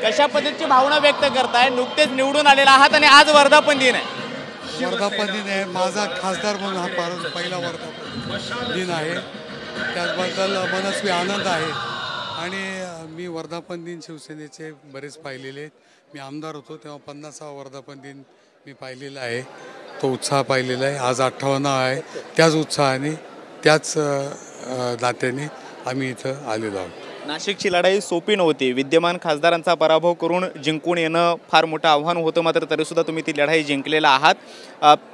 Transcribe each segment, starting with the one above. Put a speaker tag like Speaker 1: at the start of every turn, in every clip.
Speaker 1: कशा पद्धतीची भावना व्यक्त करताय? नुकतेच निवडून आलेला आहात आणि आज वर्धापन दिन आहे.
Speaker 2: वर्धापन दिन आहे. माझा खासदार म्हणून हा पहिला वर्धापन दिन आहे. त्याचबद्दल मनस्वी आनंद आहे. आणि मी वर्धापन दिन शिवसेनेचे बरेच पाहिलेले आहेत. मी आमदार होतो तेव्हा 50वा वर्धापन दिन मी पाहिलेला आहे. तो उत्साह पाहिलेला आहे. आज 58 आहे. त्याच उत्साहाने त्याच नात्याने आम्ही इथं आलेलो आहोत.
Speaker 1: नाशिकची लढाई सोपी नव्हती. विद्यमान खासदारांचा पराभव करून जिंकून येणं फार मोठं आव्हान होतं, मात्र तरीसुद्धा तुम्ही ती लढाई जिंकलेला आहात.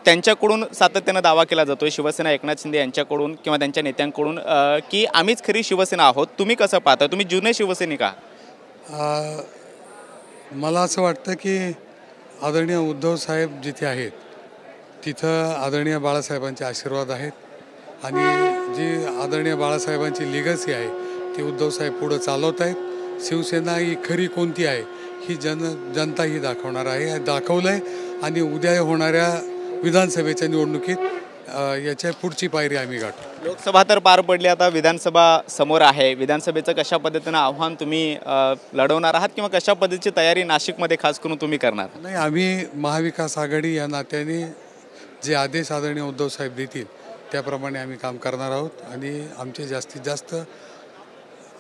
Speaker 1: त्यांच्याकडून सातत्यानं दावा केला जातोय शिवसेना एकनाथ शिंदे यांच्याकडून किंवा त्यांच्या नेत्यांकडून की आम्हीच खरी शिवसेना आहोत. तुम्ही कसं पाहता? तुम्ही जुने शिवसैनिक आहात.
Speaker 2: मला असं वाटतं की आदरणीय उद्धव साहेब जिथे आहेत तिथं आदरणीय बाळासाहेबांचे आशीर्वाद आहेत. आणि जी आदरणीय बाळासाहेबांची लिगसी आहे ती उद्धवसाहेब पुढं चालवत आहेत. शिवसेना ही खरी कोणती आहे ही जनता ही दाखवणार आहे, दाखवलं आहे. आणि उद्या होणाऱ्या विधानसभेच्या निवडणुकीत याच्या पुढची पायरी आम्ही गाठू.
Speaker 1: लोकसभा तर पार पडली, आता विधानसभा समोर आहे. विधानसभेचं कशा पद्धतीनं आव्हान तुम्ही लढवणार आहात किंवा कशा पद्धतीची तयारी नाशिकमध्ये खास करून तुम्ही करणार?
Speaker 2: नाही, आम्ही महाविकास आघाडी या नात्याने जे आदेश आदरणीय उद्धव साहेब देतील त्याप्रमाणे आम्ही काम करणार आहोत. आणि आमचे जास्तीत जास्त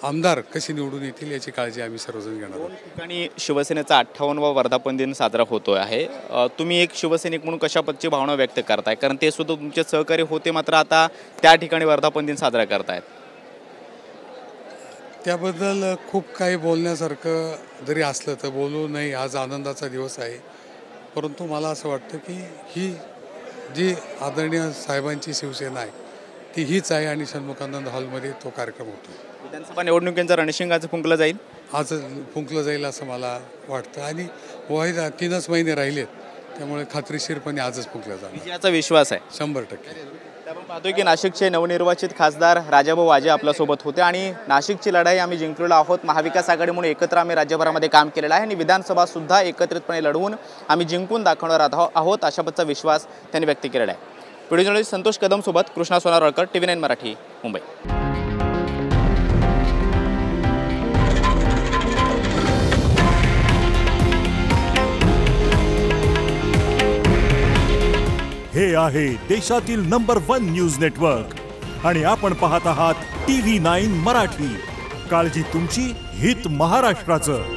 Speaker 2: आमदार कसे निवडून येतील याची काळजी आम्ही सर्वजण घेणार आहोत.
Speaker 1: ठिकाणी शिवसेनेचा 58वा वर्धापन दिन साजरा होतो आहे. तुम्ही एक शिवसैनिक म्हणून कशा पद्धतीची भावना व्यक्त करताय? कारण ते सुद्धा तुमचे सहकारी होते, मात्र आता त्या ठिकाणी वर्धापन दिन साजरा करतायत.
Speaker 2: त्याबद्दल खूप काही बोलण्यासारखं जरी असलं तर बोलू नाही. आज आनंदाचा दिवस आहे. परंतु मला असं वाटतं की ही जी आदरणीय साहेबांची शिवसेना आहे ती हीच आहे. आणि षण्मुखानंद हॉलमध्ये तो कार्यक्रम होतो.
Speaker 1: विधानसभा निवडणुकीचं रणशिंग आज फुंकलं जाईल.
Speaker 2: आज फुंकलं जाईल असं मला वाटतं. आणि वय 3च महिने राहिलेत, त्यामुळे खात्रीशीरपणे आजच फुंकलं जाईल.
Speaker 1: विजयाचा विश्वास आहे
Speaker 2: 100%.
Speaker 1: आपण पाहतोय की नाशिकचे नवनिर्वाचित खासदार राजाभाऊ वाजे आपल्यासोबत होते. आणि नाशिकची लढाई आम्ही जिंकलेलो आहोत. महाविकास आघाडी म्हणून एकत्र आम्ही राज्यभरामध्ये काम केलेलं आहे आणि विधानसभा सुद्धा एकत्रितपणे लढवून आम्ही जिंकून दाखवणार आहोत अशा पद्धतीचा विश्वास त्यांनी व्यक्त केलेला आहे. व्हिडिओ जर्नलिस्ट संतोष कदम सोबत कृष्णा सोनारळकर, TV9 मराठी, मुंबई.
Speaker 3: हे आहे देशातील नंबर 1 न्यूज नेटवर्क आणि आपण पाहत आहात TV9 मराठी. काळजी तुमची, हित महाराष्ट्राचं.